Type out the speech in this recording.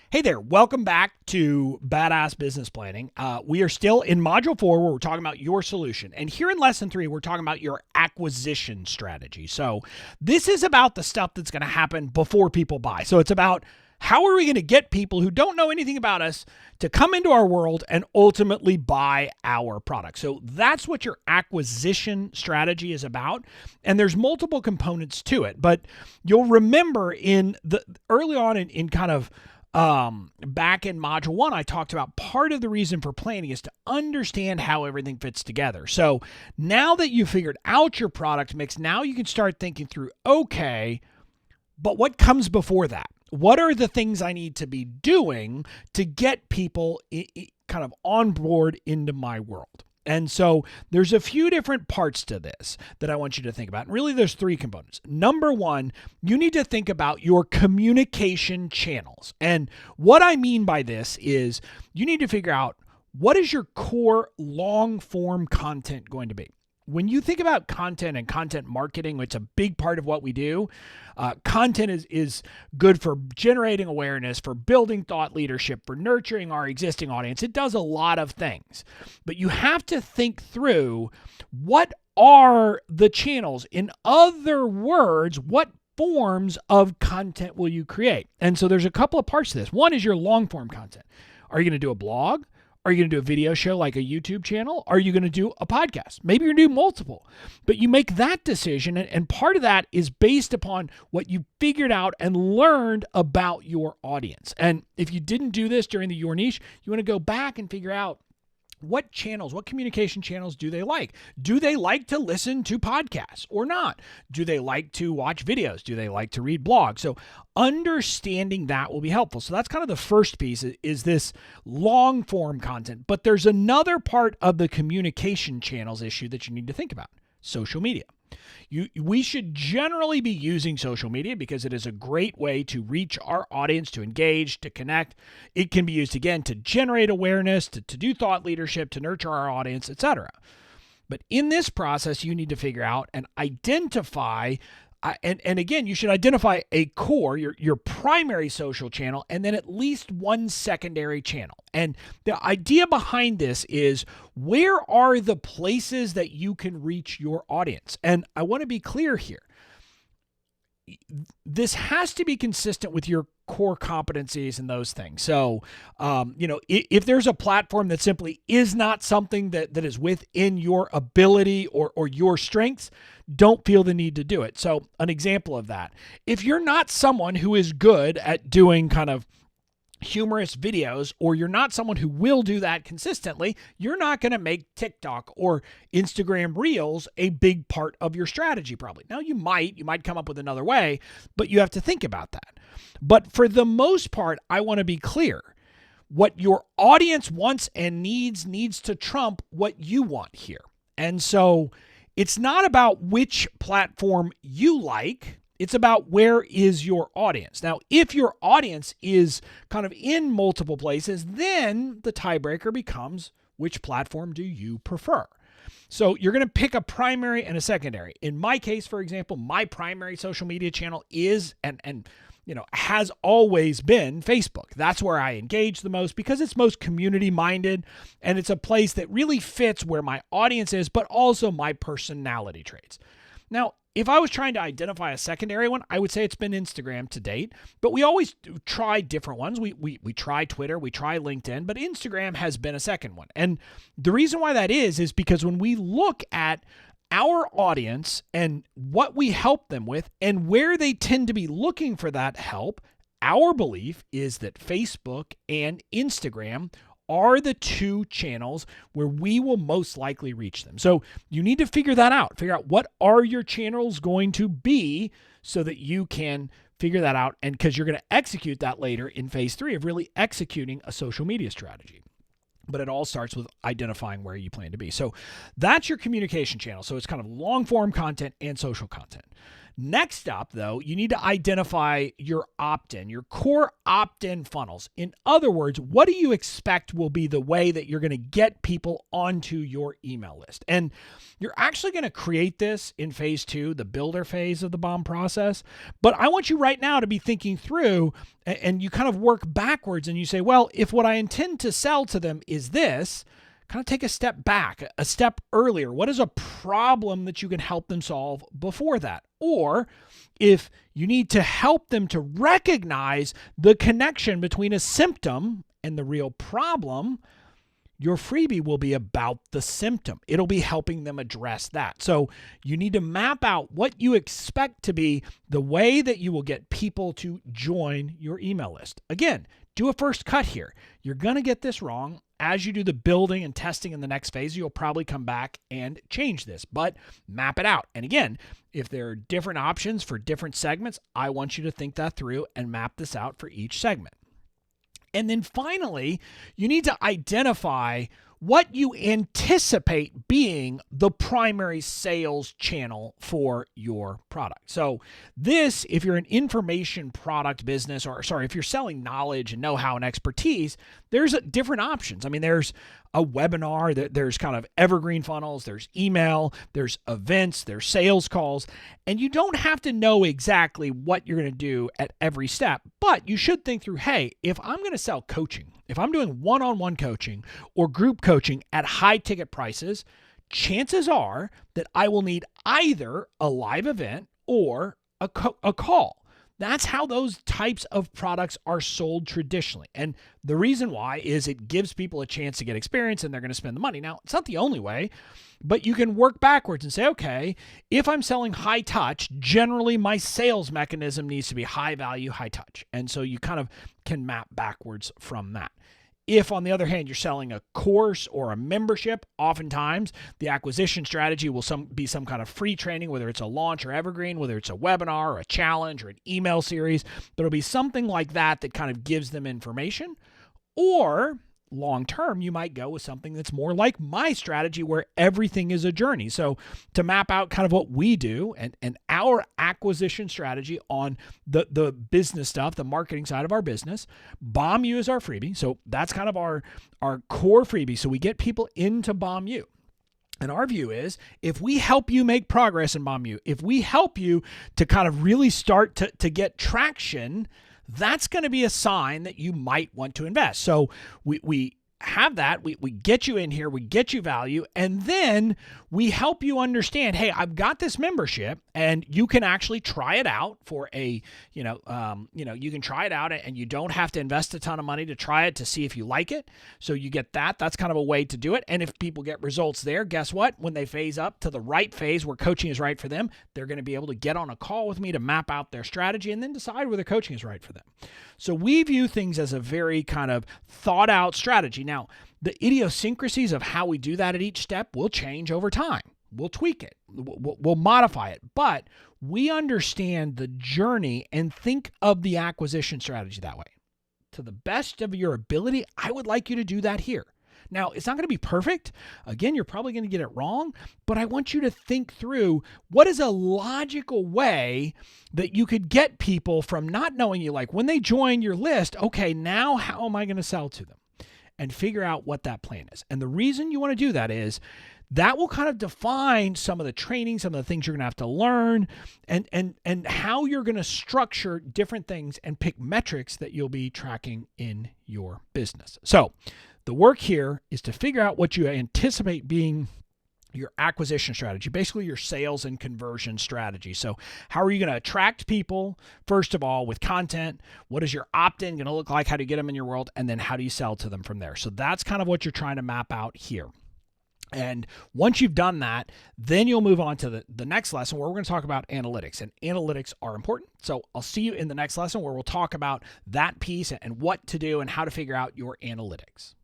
Hey there, welcome back to Badass Business Planning. We are still in Module 4 where we're talking about your solution. And here in Lesson 3, we're talking about your acquisition strategy. So this is about the stuff that's going to happen before people buy. So it's about how are we going to get people who don't know anything about us to come into our world and ultimately buy our product. So that's what your acquisition strategy is about. And there's multiple components to it. But you'll remember early on in kind of back in Module 1, I talked about part of the reason for planning is to understand how everything fits together. So now that you've figured out your product mix, now you can start thinking through, okay, but what comes before that? What are the things I need to be doing to get people kind of on board into my world? And so there's a few different parts to this that I want you to think about. And really, there's 3 components. Number 1, you need to think about your communication channels. And what I mean by this is you need to figure out what is your core long-form content going to be. When you think about content and content marketing, it's a big part of what we do. Content is good for generating awareness, for building thought leadership, for nurturing our existing audience. It does a lot of things. But you have to think through what are the channels. In other words, what forms of content will you create? And so there's a couple of parts to this. One is your long-form content. Are you going to do a blog? Are you going to do a video show like a YouTube channel? Are you going to do a podcast? Maybe you're going to do multiple, but you make that decision. And part of that is based upon what you figured out and learned about your audience. And if you didn't do this during the Your Niche, you want to go back and figure out what channels, what communication channels do they like? Do they like to listen to podcasts or not? Do they like to watch videos? Do they like to read blogs? So understanding that will be helpful. So that's kind of the first piece is this long form content. But there's another part of the communication channels issue that you need to think about: social media. We should generally be using social media because it is a great way to reach our audience, to engage, to connect. It can be used, again, to generate awareness, to do thought leadership, to nurture our audience, etc. But in this process, you need to figure out and identify, and again, you should identify a core, your primary social channel, and then at least one secondary channel. And the idea behind this is, where are the places that you can reach your audience? And I want to be clear here. This has to be consistent with your core competencies and those things. So, if there's a platform that simply is not something that is within your ability or your strengths, don't feel the need to do it. So an example of that: if you're not someone who is good at doing kind of humorous videos, or you're not someone who will do that consistently, you're not going to make TikTok or Instagram Reels a big part of your strategy probably. Now you might come up with another way, but you have to think about that. But for the most part, I want to be clear. What your audience wants and needs to trump what you want here. And so it's not about which platform you like. It's about where is your audience. Now, if your audience is kind of in multiple places, then the tiebreaker becomes, which platform do you prefer? So you're going to pick a primary and a secondary. In my case, for example, my primary social media channel is and has always been Facebook. That's where I engage the most because it's most community minded, and it's a place that really fits where my audience is, but also my personality traits. Now, if I was trying to identify a secondary one, I would say it's been Instagram to date, but we always try different ones. We try Twitter, we try LinkedIn, but Instagram has been a second one. And the reason why that is because when we look at our audience and what we help them with and where they tend to be looking for that help, our belief is that Facebook and Instagram are the 2 channels where we will most likely reach them. So you need to figure that out. Figure out what are your channels going to be so that you can figure that out, and because you're going to execute that later in phase 3 of really executing a social media strategy. But it all starts with identifying where you plan to be. So that's your communication channel. So it's kind of long form content and social content. Next up, though, you need to identify your opt-in, your core opt-in funnels. In other words, what do you expect will be the way that you're going to get people onto your email list? And you're actually going to create this in phase 2, the builder phase of the BOM process. But I want you right now to be thinking through, and you kind of work backwards and you say, well, if what I intend to sell to them is this, kind of take a step back, a step earlier. What is a problem that you can help them solve before that? Or if you need to help them to recognize the connection between a symptom and the real problem, your freebie will be about the symptom. It'll be helping them address that. So you need to map out what you expect to be the way that you will get people to join your email list. Again, do a first cut here. You're going to get this wrong. As you do the building and testing in the next phase, you'll probably come back and change this, but map it out. And again, if there are different options for different segments, I want you to think that through and map this out for each segment. And then finally, you need to identify what you anticipate being the primary sales channel for your product. So this, if you're an information product business, if you're selling knowledge and know-how and expertise, there's different options. I mean, there's a webinar, there's kind of evergreen funnels, there's email, there's events, there's sales calls, and you don't have to know exactly what you're going to do at every step, but you should think through, hey, if I'm going to sell coaching, if I'm doing one-on-one coaching or group coaching at high ticket prices, chances are that I will need either a live event or a call. That's how those types of products are sold traditionally. And the reason why is it gives people a chance to get experience and they're going to spend the money. Now, it's not the only way, but you can work backwards and say, okay, if I'm selling high touch, generally my sales mechanism needs to be high value, high touch. And so you kind of can map backwards from that. If, on the other hand, you're selling a course or a membership, oftentimes the acquisition strategy will be some kind of free training, whether it's a launch or evergreen, whether it's a webinar or a challenge or an email series. But it'll be something like that that kind of gives them information. Or long term, you might go with something that's more like my strategy where everything is a journey. So to map out kind of what we do and our acquisition strategy on the business stuff, the marketing side of our business, BOMU is our freebie. So that's kind of our core freebie. So we get people into BOMU. And our view is if we help you make progress in BOMU, if we help you to kind of really start to get traction, that's going to be a sign that you might want to invest. So we have that. We get you in here, we get you value, and then we help you understand, hey, I've got this membership and you can actually try it out for you can try it out and you don't have to invest a ton of money to try it to see if you like it. So you get that. That's kind of a way to do it. And if people get results there, guess what? When they phase up to the right phase where coaching is right for them, they're going to be able to get on a call with me to map out their strategy and then decide whether coaching is right for them. So we view things as a very kind of thought out strategy. Now, the idiosyncrasies of how we do that at each step will change over time. We'll tweak it. We'll modify it. But we understand the journey and think of the acquisition strategy that way. To the best of your ability, I would like you to do that here. Now, it's not going to be perfect. Again, you're probably going to get it wrong, but I want you to think through what is a logical way that you could get people from not knowing you, like when they join your list, okay, now how am I going to sell to them? And figure out what that plan is. And the reason you want to do that is that will kind of define some of the training, some of the things you're going to have to learn, and how you're going to structure different things and pick metrics that you'll be tracking in your business. So the work here is to figure out what you anticipate being your acquisition strategy, basically your sales and conversion strategy. So how are you going to attract people, first of all, with content? What is your opt-in going to look like? How do you get them in your world? And then how do you sell to them from there? So that's kind of what you're trying to map out here. And once you've done that, then you'll move on to the next lesson where we're going to talk about analytics. And analytics are important. So I'll see you in the next lesson where we'll talk about that piece and what to do and how to figure out your analytics.